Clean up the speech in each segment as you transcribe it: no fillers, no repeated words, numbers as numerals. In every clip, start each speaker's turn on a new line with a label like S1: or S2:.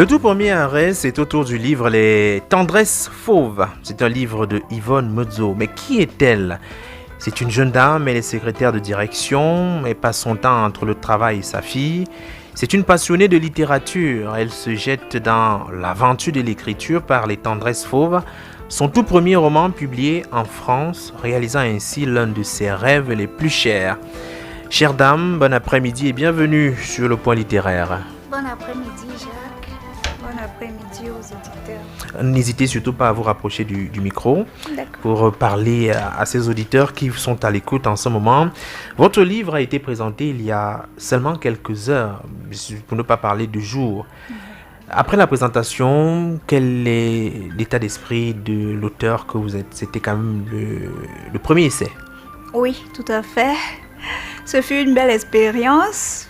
S1: Le tout premier arrêt, c'est autour du livre Les Tendresses Fauves. C'est un livre de Yvonne Mozzo. Mais qui est-elle? C'est une jeune dame, elle est secrétaire de direction, elle passe son temps entre le travail et sa fille. C'est une passionnée de littérature, elle se jette dans l'aventure de l'écriture par Les Tendresses Fauves, son tout premier roman publié en France, réalisant ainsi l'un de ses rêves les plus chers. Chère dame, bon après-midi et bienvenue sur Le Point littéraire.
S2: Bon après-midi Jacques, bon après-midi aux auditeurs.
S1: N'hésitez surtout pas à vous rapprocher du micro pour parler à ces auditeurs qui sont à l'écoute en ce moment. Votre livre a été présenté il y a seulement quelques heures, pour ne pas parler de jours. Après la présentation, quel est l'état d'esprit de l'auteur que vous êtes? C'était quand même le premier essai.
S2: Oui, tout à fait. Ce fut une belle expérience.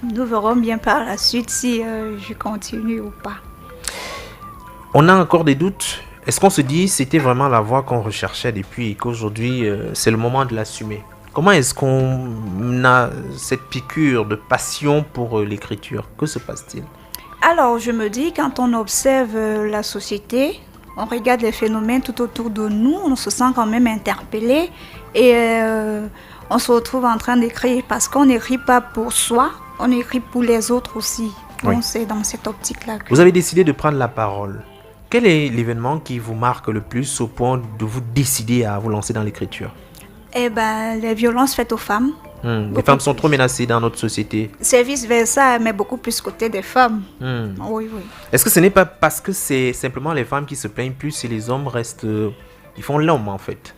S2: Nous verrons bien par la suite si je continue ou pas.
S1: On a encore des doutes. Est-ce qu'on se dit c'était vraiment la voie qu'on recherchait depuis et qu'aujourd'hui c'est le moment de l'assumer? Comment est-ce qu'on a cette piqûre de passion pour l'écriture? Que se passe-t-il?
S2: Alors je me dis, quand on observe la société, on regarde les phénomènes tout autour de nous, on se sent quand même interpellé et on se retrouve en train d'écrire parce qu'on n'écrit pas pour soi, on écrit pour les autres aussi.
S1: Oui.
S2: Donc c'est dans cette optique-là que...
S1: Vous avez décidé de prendre la parole. Quel est l'événement qui vous marque le plus au point de vous décider à vous lancer dans l'écriture?
S2: Les violences faites aux femmes.
S1: Les femmes sont trop menacées dans notre société.
S2: C'est vice-versa, mais beaucoup plus côté des femmes. Oui.
S1: Est-ce que ce n'est pas parce que c'est simplement les femmes qui se plaignent plus et les hommes restent... ils font l'homme en fait?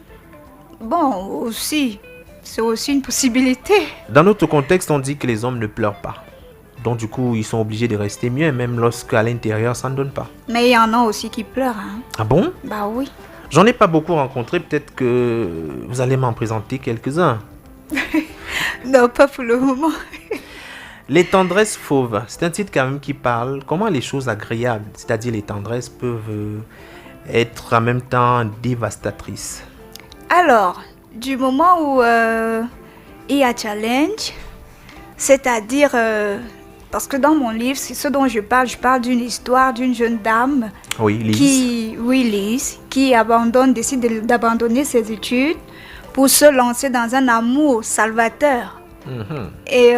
S2: Bon, aussi, c'est aussi une possibilité.
S1: Dans notre contexte, on dit que les hommes ne pleurent pas. Donc du coup, ils sont obligés de rester mieux, même lorsqu'à l'intérieur, ça ne donne pas.
S2: Mais il y en a aussi qui pleurent. Hein.
S1: Ah bon?
S2: Bah oui.
S1: J'en ai pas beaucoup rencontré, peut-être que vous allez m'en présenter quelques-uns.
S2: Non, pas pour le moment.
S1: Les Tendresses Fauves, c'est un titre quand même qui parle comment les choses agréables, c'est-à-dire les tendresses, peuvent être en même temps dévastatrices.
S2: Alors, du moment où il y a challenge, c'est-à-dire... parce que dans mon livre, c'est ce dont je parle d'une histoire d'une jeune dame
S1: Oui, Lise.
S2: Lise, qui décide d'abandonner ses études pour se lancer dans un amour salvateur. Et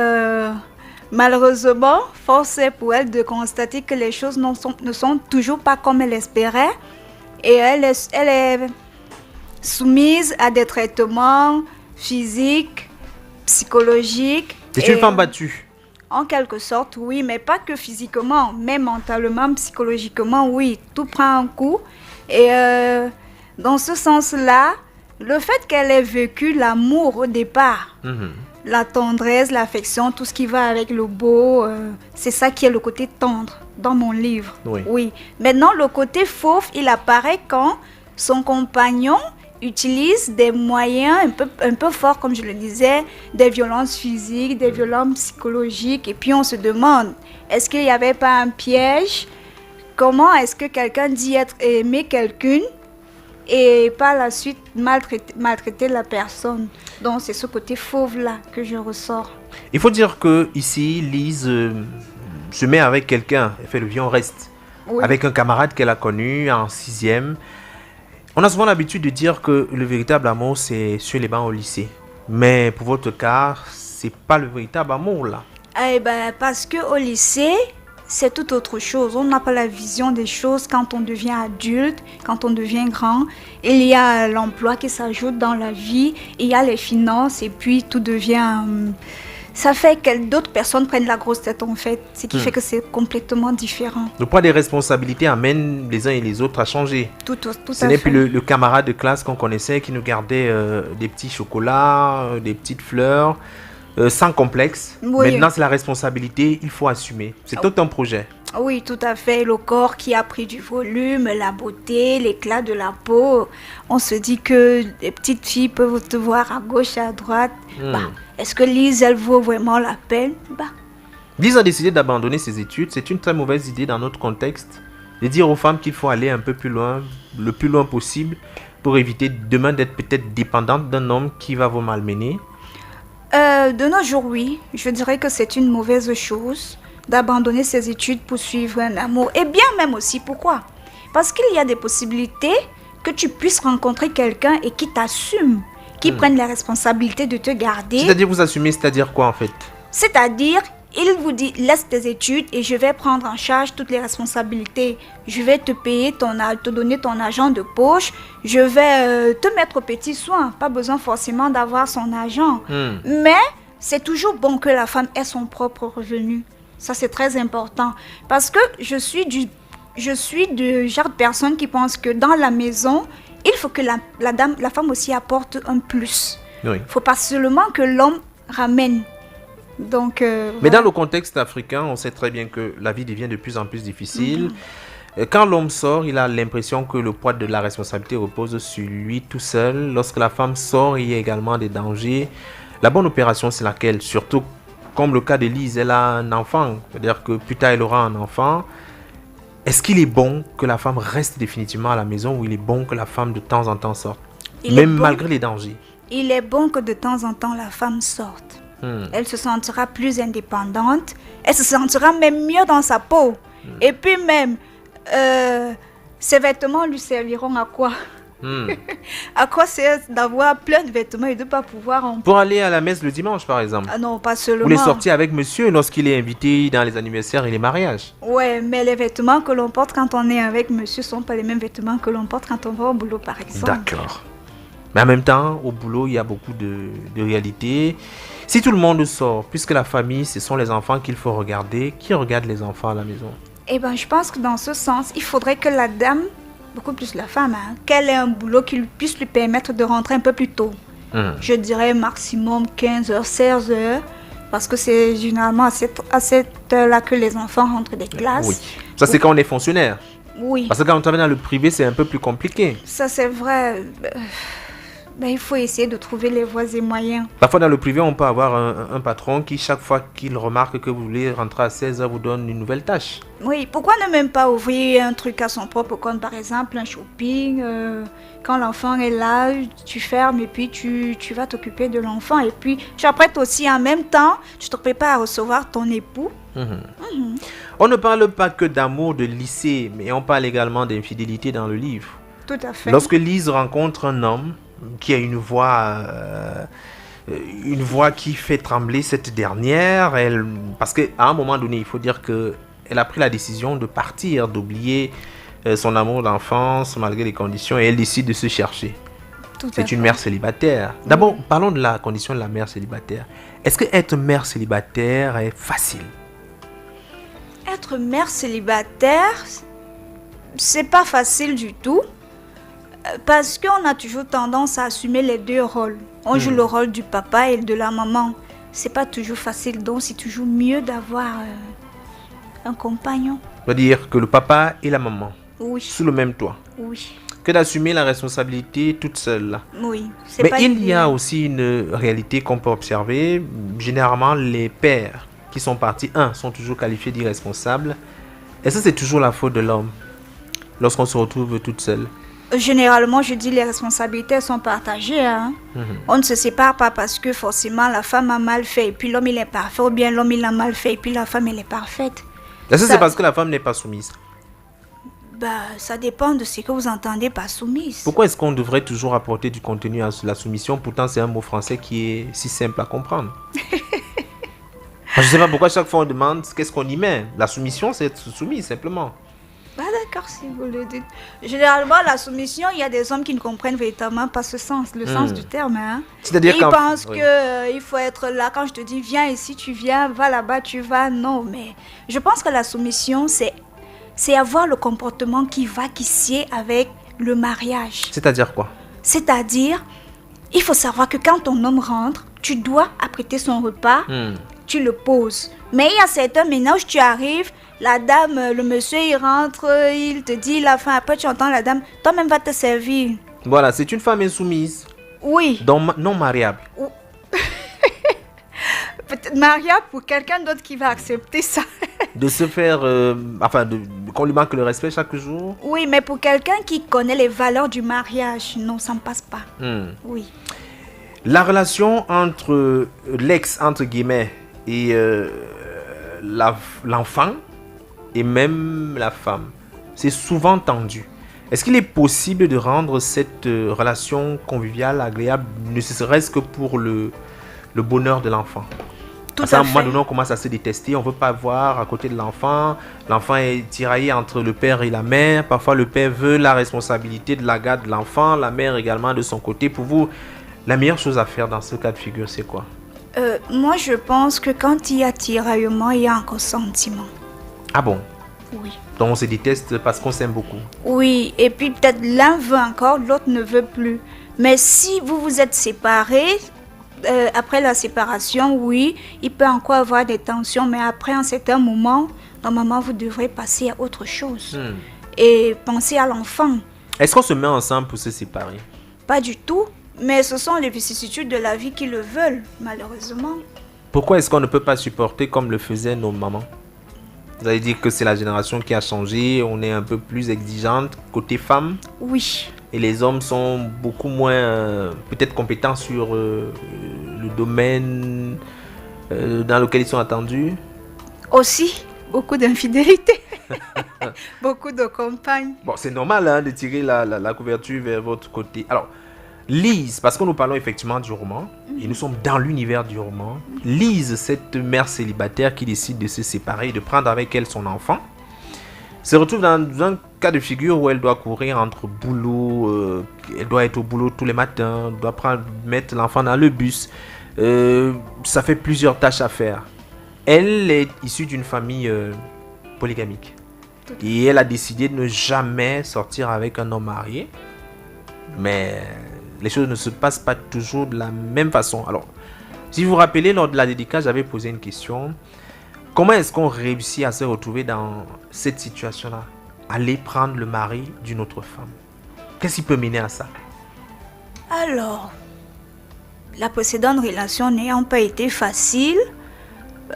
S2: malheureusement, force est pour elle de constater que les choses ne sont toujours pas comme elle espérait. Et elle est soumise à des traitements physiques, psychologiques.
S1: C'est une femme battue.
S2: En quelque sorte, oui, mais pas que physiquement, mais mentalement, psychologiquement, oui, tout prend un coup. Et dans ce sens-là, le fait qu'elle ait vécu l'amour au départ, la tendresse, l'affection, tout ce qui va avec le beau, c'est ça qui est le côté tendre dans mon livre. Oui. Maintenant, le côté fauve, il apparaît quand son compagnon utilise des moyens un peu forts, comme je le disais, des violences physiques, des violences psychologiques. Et puis on se demande, est-ce qu'il n'y avait pas un piège? Comment est-ce que quelqu'un dit aimer quelqu'un et par la suite maltraiter la personne? Donc c'est ce côté fauve-là que je ressors.
S1: Il faut dire que ici, Lise se met avec quelqu'un, elle fait le vieux reste, avec un camarade qu'elle a connu en 6e. On a souvent l'habitude de dire que le véritable amour, c'est sur les bancs au lycée. Mais pour votre cas, c'est pas le véritable amour là.
S2: Parce qu'au lycée, c'est tout autre chose. On n'a pas la vision des choses quand on devient adulte, quand on devient grand. Il y a l'emploi qui s'ajoute dans la vie, il y a les finances et puis tout devient... ça fait que d'autres personnes prennent la grosse tête en fait, ce qui fait que c'est complètement différent.
S1: Le poids des responsabilités amène les uns et les autres à changer.
S2: Tout
S1: Ce n'est plus le camarade de classe qu'on connaissait qui nous gardait des petits chocolats, des petites fleurs, sans complexe.
S2: Oui.
S1: Maintenant c'est la responsabilité, il faut assumer. C'est tout un projet.
S2: Oui, tout à fait. Le corps qui a pris du volume, la beauté, l'éclat de la peau. On se dit que les petites filles peuvent te voir à gauche, à droite. Est-ce que Lise, elle vaut vraiment la peine?
S1: Lise a décidé d'abandonner ses études. C'est une très mauvaise idée dans notre contexte de dire aux femmes qu'il faut aller un peu plus loin, le plus loin possible, pour éviter demain d'être peut-être dépendante d'un homme qui va vous malmener.
S2: De nos jours, oui. Je dirais que c'est une mauvaise chose. d'abandonner ses études pour suivre un amour. Et bien même aussi, pourquoi? Parce qu'il y a des possibilités que tu puisses rencontrer quelqu'un et qui t'assume, qui prenne la responsabilité de te garder.
S1: C'est-à-dire vous assumez, c'est-à-dire quoi en fait?
S2: C'est-à-dire, il vous dit, laisse tes études et je vais prendre en charge toutes les responsabilités. Je vais te payer, te donner ton argent de poche. Je vais te mettre aux petits soins. Pas besoin forcément d'avoir son argent. Mais c'est toujours bon que la femme ait son propre revenu. Ça, c'est très important. Parce que je suis du genre de personne qui pense que dans la maison, il faut que la femme aussi apporte un plus. Il ne faut pas seulement que l'homme ramène. Donc,
S1: mais
S2: voilà.
S1: dans le contexte africain, on sait très bien que la vie devient de plus en plus difficile. Quand l'homme sort, il a l'impression que le poids de la responsabilité repose sur lui tout seul. Lorsque la femme sort, il y a également des dangers. La bonne opération, c'est laquelle? Surtout comme le cas de Lise, elle a un enfant. C'est-à-dire que plus tard, elle aura un enfant. Est-ce qu'il est bon que la femme reste définitivement à la maison ou il est bon que la femme de temps en temps sorte? Même malgré les dangers.
S2: Il est bon que de temps en temps la femme sorte. Elle se sentira plus indépendante. Elle se sentira même mieux dans sa peau. Et puis même, ses vêtements lui serviront à quoi? À quoi c'est d'avoir plein de vêtements et de ne pas pouvoir en...
S1: Pour aller à la messe le dimanche, par exemple.
S2: Ah non, pas seulement.
S1: Ou les sorties avec monsieur lorsqu'il est invité dans les anniversaires et les mariages.
S2: Ouais, mais les vêtements que l'on porte quand on est avec monsieur ne sont pas les mêmes vêtements que l'on porte quand on va au boulot, par exemple.
S1: D'accord. Mais en même temps, au boulot, il y a beaucoup de réalités. Si tout le monde sort, puisque la famille, ce sont les enfants qu'il faut regarder, qui regarde les enfants à la maison?
S2: Eh bien, je pense que dans ce sens, il faudrait que la dame, beaucoup plus la femme, qu'elle ait un boulot qui puisse lui permettre de rentrer un peu plus tôt. Je dirais maximum 15h, 16h, parce que c'est généralement à cette heure-là que les enfants rentrent des classes.
S1: Oui, ça c'est quand on est fonctionnaire.
S2: Oui.
S1: Parce que quand on travaille dans le privé, c'est un peu plus compliqué.
S2: Ça c'est vrai. Ben, il faut essayer de trouver les voies et moyens.
S1: Parfois dans le privé, on peut avoir un patron qui, chaque fois qu'il remarque que vous voulez rentrer à 16h, vous donne une nouvelle tâche.
S2: Oui, pourquoi ne même pas ouvrir un truc à son propre compte, par exemple un shopping, quand l'enfant est là, tu fermes et puis tu vas t'occuper de l'enfant. Et puis tu apprêtes aussi en même temps, tu te prépares à recevoir ton époux.
S1: On ne parle pas que d'amour de lycée, mais on parle également d'infidélité dans le livre.
S2: Tout à fait.
S1: Lorsque Lise rencontre un homme qui a une voix qui fait trembler cette dernière, parce qu'à un moment donné, il faut dire qu'elle a pris la décision de partir, d'oublier son amour d'enfance malgré les conditions, et elle décide de se chercher. C'est une mère célibataire. D'abord, parlons de la condition de la mère célibataire. Est-ce que être mère célibataire est facile?
S2: Être mère célibataire, c'est pas facile du tout. Parce qu'on a toujours tendance à assumer les deux rôles. On joue le rôle du papa et de la maman. C'est pas toujours facile, donc c'est toujours mieux d'avoir un compagnon.
S1: C'est-à-dire que le papa et la maman,
S2: oui,
S1: sous le même toit.
S2: Oui.
S1: Que d'assumer la responsabilité toute seule.
S2: Oui.
S1: Mais il y a aussi une réalité qu'on peut observer. Généralement, les pères qui sont partis, sont toujours qualifiés d'irresponsables. Et ça, c'est toujours la faute de l'homme lorsqu'on se retrouve toute seule.
S2: Généralement, je dis les responsabilités sont partagées. On ne se sépare pas parce que forcément la femme a mal fait et puis l'homme il est parfait, ou bien l'homme il a mal fait et puis la femme elle est parfaite.
S1: Est-ce que c'est parce que la femme n'est pas soumise?
S2: Ça dépend de ce que vous entendez par soumise.
S1: Pourquoi est-ce qu'on devrait toujours apporter du contenu à la soumission? Pourtant, c'est un mot français qui est si simple à comprendre. Je ne sais pas pourquoi chaque fois on demande qu'est-ce qu'on y met. La soumission, c'est être soumise simplement.
S2: D'accord, si vous le dites. Généralement, la soumission, il y a des hommes qui ne comprennent véritablement pas ce sens, le sens du terme.
S1: C'est-à-dire
S2: ils pensent qu'il faut être là. Quand je te dis viens ici, tu viens, va là-bas, tu vas. Non, mais je pense que la soumission, c'est avoir le comportement qui sied avec le mariage.
S1: C'est-à-dire quoi?
S2: C'est-à-dire, il faut savoir que quand ton homme rentre, tu dois apprêter son repas, tu le poses. Mais il y a certains ménages, tu arrives, la dame, le monsieur, il rentre, il te dit la faim. Après, tu entends la dame, toi-même va te servir.
S1: Voilà, c'est une femme insoumise.
S2: Oui.
S1: Donc, non mariable.
S2: Peut-être mariable pour quelqu'un d'autre qui va accepter ça.
S1: De se faire, qu'on lui manque le respect chaque jour.
S2: Oui, mais pour quelqu'un qui connaît les valeurs du mariage, non, ça ne passe pas. Oui.
S1: La relation entre l'ex, entre guillemets, et l'enfant et même la femme. C'est souvent tendu. Est-ce qu'il est possible de rendre cette relation conviviale, agréable, ne serait-ce que pour le bonheur de l'enfant?
S2: Tout
S1: Parce qu'à
S2: à
S1: un moment
S2: fait.
S1: donné, on commence à se détester. On ne veut pas voir à côté de l'enfant. L'enfant est tiraillé entre le père et la mère. Parfois, le père veut la responsabilité de la garde de l'enfant. La mère également de son côté. Pour vous, la meilleure chose à faire dans ce cas de figure, c'est quoi?
S2: Moi, je pense que quand il y a tiraillement, il y a encore sentiment.
S1: Ah bon?
S2: Oui.
S1: Donc on se déteste parce qu'on s'aime beaucoup.
S2: Oui, et puis peut-être l'un veut encore, l'autre ne veut plus. Mais si vous vous êtes séparés, après la séparation, oui, il peut encore avoir des tensions, mais après un certain moment, normalement, vous devrez passer à autre chose. Et penser à l'enfant.
S1: Est-ce qu'on se met ensemble pour se séparer?
S2: Pas du tout, mais ce sont les vicissitudes de la vie qui le veulent, malheureusement.
S1: Pourquoi est-ce qu'on ne peut pas supporter comme le faisaient nos mamans? Vous allez dire que c'est la génération qui a changé, on est un peu plus exigeante côté femme.
S2: Oui.
S1: Et les hommes sont beaucoup moins peut-être compétents sur le domaine dans lequel ils sont attendus.
S2: Aussi, beaucoup d'infidélité. Beaucoup de compagnes.
S1: Bon, c'est normal hein, de tirer la couverture vers votre côté. Alors, Lise, parce que nous parlons effectivement du roman, et nous sommes dans l'univers du roman, Lise, cette mère célibataire qui décide de se séparer et de prendre avec elle son enfant, se retrouve dans un cas de figure où elle doit courir entre boulot, elle doit être au boulot tous les matins, doit mettre l'enfant dans le bus. Ça fait plusieurs tâches à faire. Elle est issue d'une famille polygamique. Et elle a décidé de ne jamais sortir avec un homme marié. Mais les choses ne se passent pas toujours de la même façon. Alors, si vous vous rappelez, lors de la dédicace, j'avais posé une question. Comment est-ce qu'on réussit à se retrouver dans cette situation-là? Aller prendre le mari d'une autre femme. Qu'est-ce qui peut mener à ça?
S2: Alors, la précédente relation n'ayant pas été facile,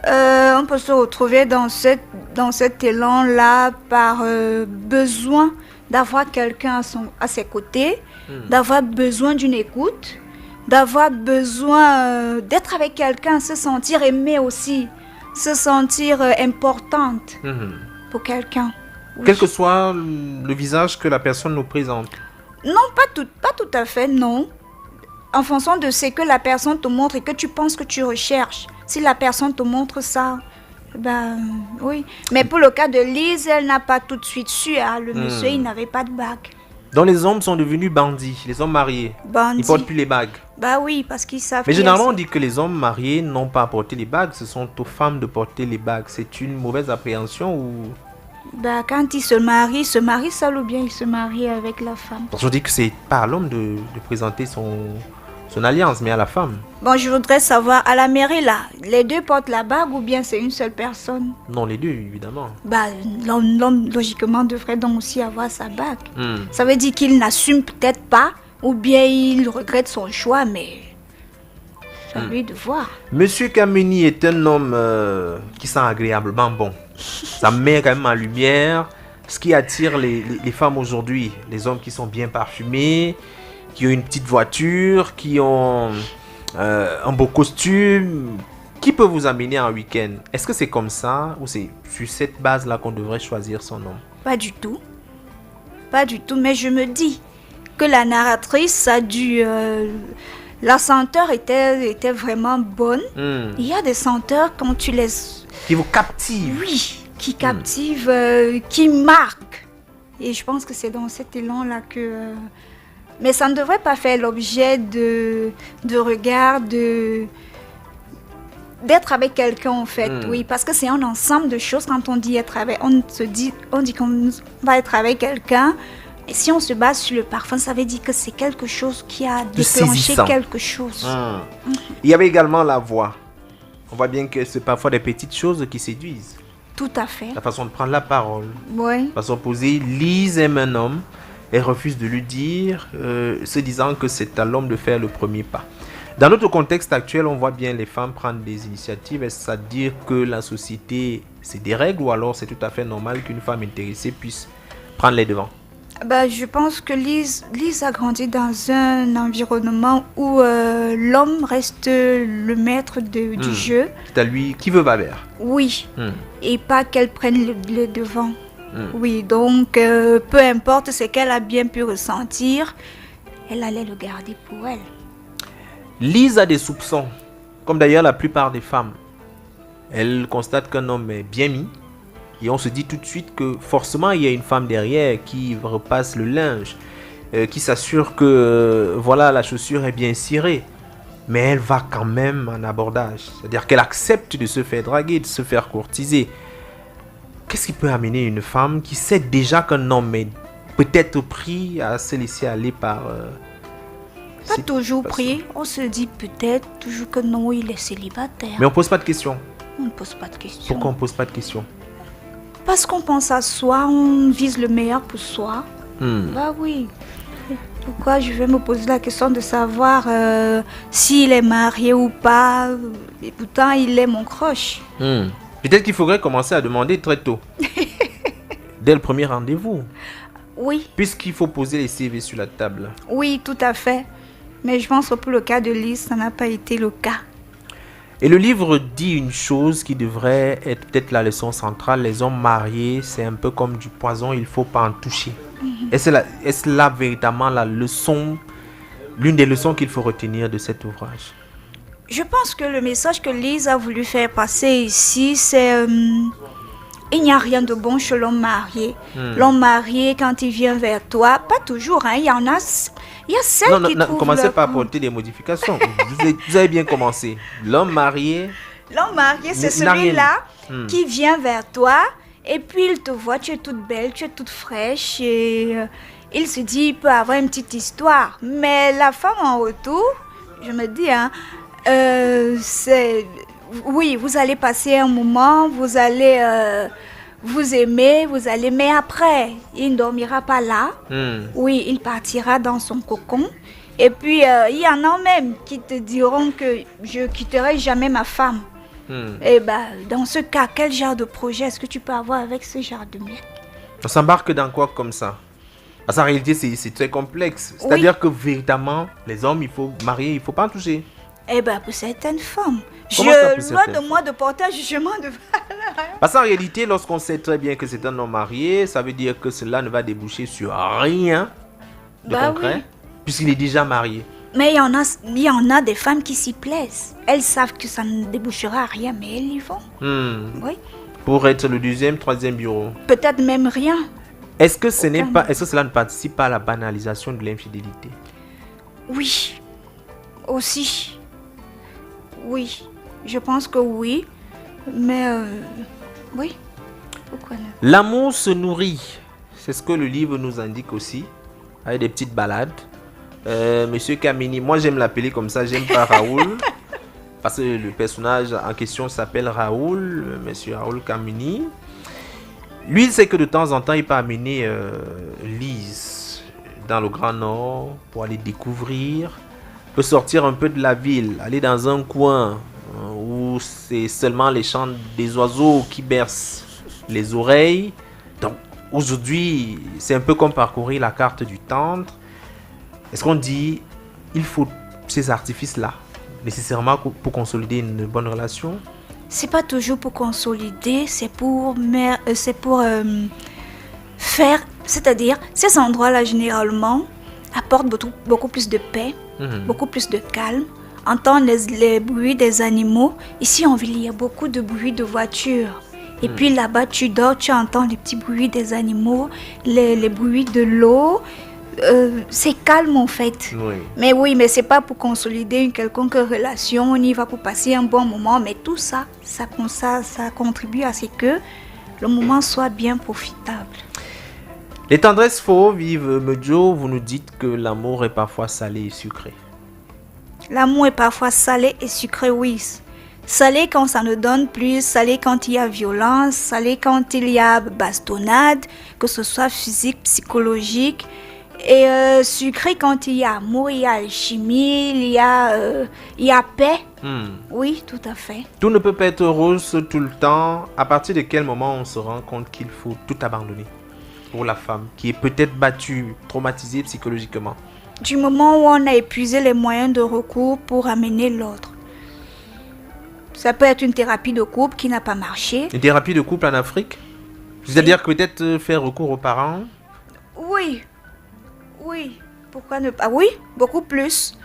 S2: on peut se retrouver dans cet élan-là par besoin d'avoir quelqu'un à ses côtés, d'avoir besoin d'une écoute, d'avoir besoin d'être avec quelqu'un, se sentir aimée aussi, se sentir importante pour quelqu'un. Oui.
S1: Quel que soit le visage que la personne nous présente.
S2: Non, pas tout à fait, non. En fonction de ce que la personne te montre et que tu penses que tu recherches. Si la personne te montre ça, ben oui. Mais pour le cas de Lise, elle n'a pas tout de suite su. Hein. Le monsieur, il n'avait pas de bague.
S1: Donc les hommes sont devenus bandits, les hommes mariés.
S2: Bandits.
S1: Ils portent plus les bagues.
S2: Bah oui, parce qu'ils savent.
S1: Mais généralement, on dit que les hommes mariés n'ont pas à porter les bagues. Ce sont aux femmes de porter les bagues. C'est une mauvaise appréhension ou...
S2: Bah, quand il se marie seul ou bien il se marie avec la femme.
S1: Parce qu'on dit que c'est pas à l'homme de présenter son alliance, mais à la femme.
S2: Bon, je voudrais savoir, à la mairie là, les deux portent la bague ou bien c'est une seule personne?
S1: Non, les deux, évidemment.
S2: Bah, l'homme logiquement devrait donc aussi avoir sa bague. Ça veut dire qu'il n'assume peut-être pas ou bien il regrette son choix, mais c'est à lui de voir.
S1: Monsieur Kameni est un homme qui sent agréablement bon. Ça met quand même en lumière ce qui attire les femmes aujourd'hui. Les hommes qui sont bien parfumés, qui ont une petite voiture, qui ont un beau costume. Qui peut vous amener en week-end? Est-ce que c'est comme ça ou c'est sur cette base-là qu'on devrait choisir son homme?
S2: Pas du tout. Pas du tout, mais je me dis que la narratrice a dû... la senteur était vraiment bonne. Il y a des senteurs quand tu les...
S1: Qui vous captive.
S2: Oui, qui captive, qui marque. Et je pense que c'est dans cet élan-là que... mais ça ne devrait pas faire l'objet de regard, d'être avec quelqu'un en fait. Oui, parce que c'est un ensemble de choses. Quand on dit être avec... on dit qu'on va être avec quelqu'un. Et si on se base sur le parfum, ça veut dire que c'est quelque chose qui a déclenché quelque chose.
S1: Il y avait également la voix. On voit bien que c'est parfois des petites choses qui séduisent.
S2: Tout à fait.
S1: La façon de prendre la parole.
S2: Oui.
S1: La façon de poser. Lise aime un homme. Elle refuse de lui dire, se disant que c'est à l'homme de faire le premier pas. Dans notre contexte actuel, on voit bien les femmes prendre des initiatives. Est-ce à dire que la société, c'est des règles ou alors c'est tout à fait normal qu'une femme intéressée puisse prendre les devants?
S2: Bah, je pense que Lise a grandi dans un environnement où l'homme reste le maître du jeu.
S1: C'est à lui qui veut Babert.
S2: Oui,
S1: Hmm.
S2: et pas qu'elle prenne le devant.
S1: Hmm.
S2: Oui, donc peu importe ce qu'elle a bien pu ressentir, elle allait le garder pour elle.
S1: Lise a des soupçons, comme d'ailleurs la plupart des femmes. Elle constate qu'un homme est bien mis et on se dit tout de suite que forcément il y a une femme derrière qui repasse le linge, qui s'assure que voilà, la chaussure est bien cirée. Mais elle va quand même en abordage, c'est-à-dire qu'elle accepte de se faire draguer, de se faire courtiser. Qu'est-ce qui peut amener une femme qui sait déjà qu'un homme est peut-être pris à se laisser aller par...
S2: Pas
S1: cette
S2: toujours
S1: façon?
S2: pris, on se dit peut-être toujours que non, il est célibataire.
S1: Mais on ne pose pas de questions.
S2: On ne pose pas de questions.
S1: Pourquoi on ne pose pas de questions?
S2: Parce qu'on pense à soi, on vise le meilleur pour soi. Bah oui. Pourquoi je vais me poser la question de savoir s'il est marié ou pas? Et pourtant, il est mon crush.
S1: Peut-être qu'il faudrait commencer à demander très tôt. Dès le premier rendez-vous.
S2: Oui,
S1: Puisqu'il faut poser les CV sur la table.
S2: oui, tout à fait. Mais je pense que pour le cas de Lise, ça n'a pas été le cas.
S1: Et le livre dit une chose qui devrait être peut-être la leçon centrale. Les hommes mariés, c'est un peu comme du poison, il ne faut pas en toucher. Est-ce là véritablement la leçon, l'une des leçons qu'il faut retenir de cet ouvrage?
S2: Je pense que le message que Lise a voulu faire passer ici, c'est il n'y a rien de bon chez l'homme marié. L'homme marié, quand il vient vers toi, pas toujours, hein, il y a celles qui trouvent
S1: commencez
S2: leur
S1: pas à
S2: coup.
S1: apporter des modifications. Vous avez bien commencé. L'homme marié,
S2: L'homme marié, c'est
S1: n'a rien
S2: celui-là
S1: dit.
S2: qui vient vers toi et puis il te voit, tu es toute belle, tu es toute fraîche et il se dit, il peut avoir une petite histoire. Mais la femme en retour, je me dis, hein, c'est... Oui, vous allez passer un moment, vous allez vous aimer, vous allez... Mais après, il ne dormira pas là. Oui, il partira dans son cocon. Et puis, il y en a même qui te diront que je quitterai jamais ma femme. Et dans ce cas, quel genre de projet est-ce que tu peux avoir avec ce genre de mec?
S1: on s'embarque dans quoi comme ça? Parce qu'en réalité, c'est très complexe. C'est-à-dire que véritablement, les hommes, il faut marier, il ne faut pas en toucher.
S2: Pour certaines femmes.
S1: Comment ça, pour
S2: Loin
S1: certaines
S2: de moi de porter un jugement de...
S1: Parce qu'en réalité, lorsqu'on sait très bien que c'est un homme marié, ça veut dire que cela ne va déboucher sur rien de concret,
S2: oui.
S1: puisqu'il est déjà marié.
S2: Mais il y en a des femmes qui s'y plaisent. Elles savent que ça ne débouchera à rien, mais elles y vont. Oui.
S1: Pour être le deuxième, troisième bureau.
S2: Peut-être même rien.
S1: Est-ce que cela ne participe pas à la banalisation de l'infidélité?
S2: Oui. Aussi. Oui. Je pense que oui. Mais oui. Pourquoi non?
S1: L'amour se nourrit. C'est ce que le livre nous indique aussi, avec des petites balades. Monsieur Kamini, moi j'aime l'appeler comme ça, j'aime pas Raoul. Parce que le personnage en question s'appelle Raoul, monsieur Raoul Kamini. Lui, il sait que de temps en temps, il peut amener Lise dans le Grand Nord pour aller découvrir, peut sortir un peu de la ville, aller dans un coin où c'est seulement les chants des oiseaux qui bercent les oreilles. Donc aujourd'hui, c'est un peu comme parcourir la carte du tendre. Est-ce qu'on dit il faut ces artifices-là nécessairement pour consolider une bonne relation?
S2: C'est pas toujours pour consolider, c'est pour faire, c'est-à-dire ces endroits-là généralement apportent beaucoup plus de paix, beaucoup plus de calme. Entendre les bruits des animaux. Ici en ville, il y a beaucoup de bruits de voitures. Et puis là-bas, tu dors, tu entends les petits bruits des animaux, les bruits de l'eau. C'est calme en fait.
S1: Oui.
S2: Mais c'est pas pour consolider une quelconque relation. On y va pour passer un bon moment. Mais tout ça contribue à ce que le moment soit bien profitable.
S1: Les tendresses fauves, Yves Medjo, vous nous dites que l'amour est parfois salé et sucré.
S2: L'amour est parfois salé et sucré, oui. Salé quand ça ne donne plus, salé quand il y a violence, salé quand il y a bastonnade, que ce soit physique, psychologique. Et sucré quand il y a amour, il y a alchimie, il y a paix. Oui, tout à fait.
S1: Tout ne peut pas être rose tout le temps. À partir de quel moment on se rend compte qu'il faut tout abandonner? pour la femme qui est peut-être battue, traumatisée psychologiquement?
S2: Du moment où on a épuisé les moyens de recours pour amener l'autre. Ça peut être une thérapie de couple qui n'a pas marché.
S1: Une thérapie de couple en Afrique? C'est-à-dire que peut-être faire recours aux parents?
S2: Oui. Pourquoi ne pas? Oui, beaucoup plus.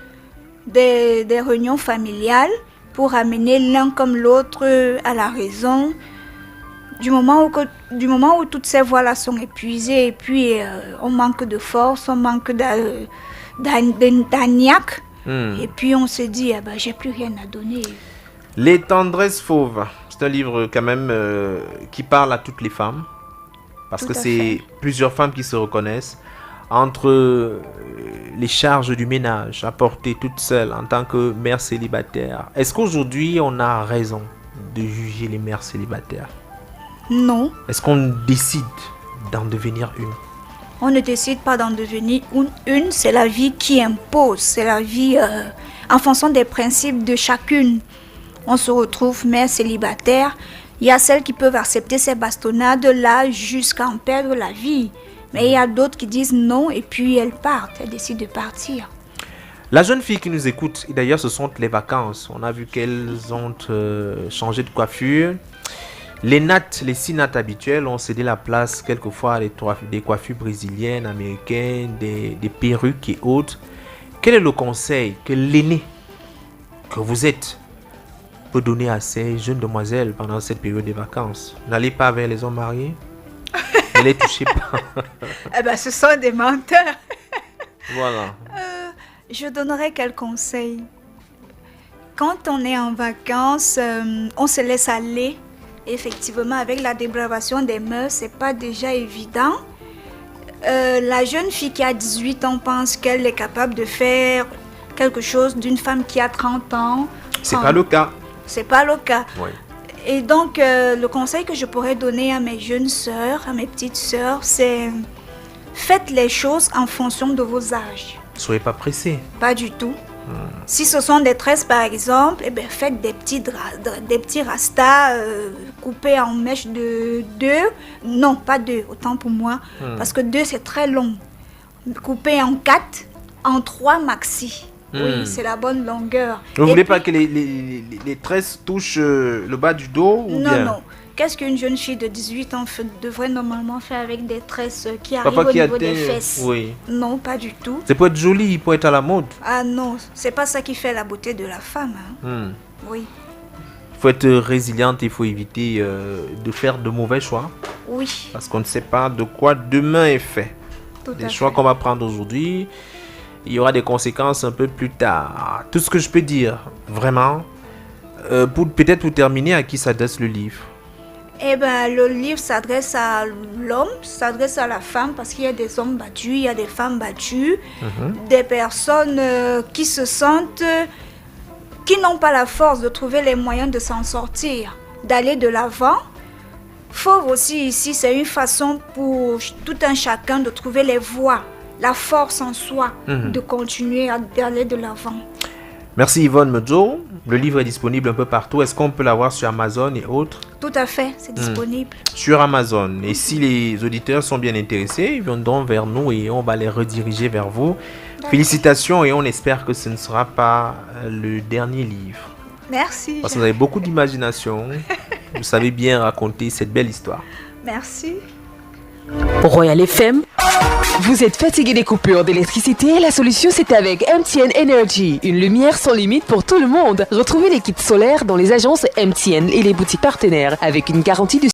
S2: Des réunions familiales pour amener l'un comme l'autre à la raison. Du moment où toutes ces voies-là sont épuisées et puis on manque de force, on manque d'agnac, et puis on se dit, j'ai plus rien à donner.
S1: Les tendresses fauves, c'est un livre quand même qui parle à toutes les femmes, parce que c'est plusieurs femmes qui se reconnaissent entre les charges du ménage à porter toute seule en tant que mère célibataire. Est-ce qu'aujourd'hui on a raison de juger les mères célibataires?
S2: Non.
S1: Est-ce qu'on décide d'en devenir une?
S2: On ne décide pas d'en devenir une, c'est la vie qui impose, c'est la vie en fonction des principes de chacune. On se retrouve mère célibataire, il y a celles qui peuvent accepter ces bastonnades-là jusqu'à en perdre la vie. Mais il y a d'autres qui disent non et puis elles partent, elles décident de partir.
S1: La jeune fille qui nous écoute, et d'ailleurs ce sont les vacances, on a vu qu'elles ont changé de coiffure. Les nattes, les 6 nattes habituelles ont cédé la place quelquefois à des coiffures brésiliennes, américaines, des perruques et autres. Quel est le conseil que l'aîné que vous êtes peut donner à ces jeunes demoiselles pendant cette période des vacances? N'allez pas vers les hommes mariés. Ne les touchez pas.
S2: Ce sont des menteurs.
S1: Voilà.
S2: Je donnerais quel conseil? Quand on est en vacances, on se laisse aller. Effectivement, avec la dépravation des mœurs, c'est pas déjà évident. La jeune fille qui a 18 ans pense qu'elle est capable de faire quelque chose d'une femme qui a 30 ans.
S1: C'est pas le cas.
S2: C'est pas le cas.
S1: Oui.
S2: Et donc, le conseil que je pourrais donner à mes jeunes sœurs, à mes petites sœurs, c'est faites les choses en fonction de vos âges.
S1: Soyez pas pressés.
S2: Pas du tout. Si ce sont des tresses par exemple, faites des petits rastas coupés en mèches de 2. Non, pas 2, autant pour moi. Parce que 2 c'est très long. Coupés en 4, en 3 maxi. Oui, c'est la bonne longueur.
S1: Vous ne voulez pas que les tresses touchent le bas du dos ou bien?
S2: Non. Qu'est-ce qu'une jeune fille de 18 ans devrait normalement faire avec des tresses qui arrivent au niveau des fesses?
S1: Oui.
S2: Non, pas du tout.
S1: C'est pour être joli, pour être à la mode.
S2: Ah non, c'est pas ça qui fait la beauté de la femme. Oui.
S1: Il faut être résiliente, il faut éviter de faire de mauvais choix.
S2: Oui.
S1: Parce qu'on ne sait pas de quoi demain est fait. Les choix qu'on va prendre aujourd'hui, il y aura des conséquences un peu plus tard. Tout ce que je peux dire, vraiment, peut-être pour terminer, à qui s'adresse le livre?
S2: Le livre s'adresse à l'homme, s'adresse à la femme, parce qu'il y a des hommes battus, il y a des femmes battues, des personnes qui se sentent, qui n'ont pas la force de trouver les moyens de s'en sortir, d'aller de l'avant. Fauve aussi ici, c'est une façon pour tout un chacun de trouver les voies, la force en soi, de continuer à aller de l'avant.
S1: Merci Yvonne Medzo. Le livre est disponible un peu partout. Est-ce qu'on peut l'avoir sur Amazon et autres?
S2: Tout à fait, c'est disponible.
S1: Sur Amazon. Et si les auditeurs sont bien intéressés, ils viendront vers nous et on va les rediriger vers vous. D'accord. Félicitations et on espère que ce ne sera pas le dernier livre.
S2: Merci.
S1: Parce que vous avez beaucoup d'imagination. Vous savez bien raconter cette belle histoire.
S2: Merci.
S3: Royal FM. Vous êtes fatigué des coupures d'électricité? La solution c'est avec MTN Energy. Une lumière sans limite pour tout le monde. Retrouvez les kits solaires dans les agences MTN et les boutiques partenaires avec une garantie de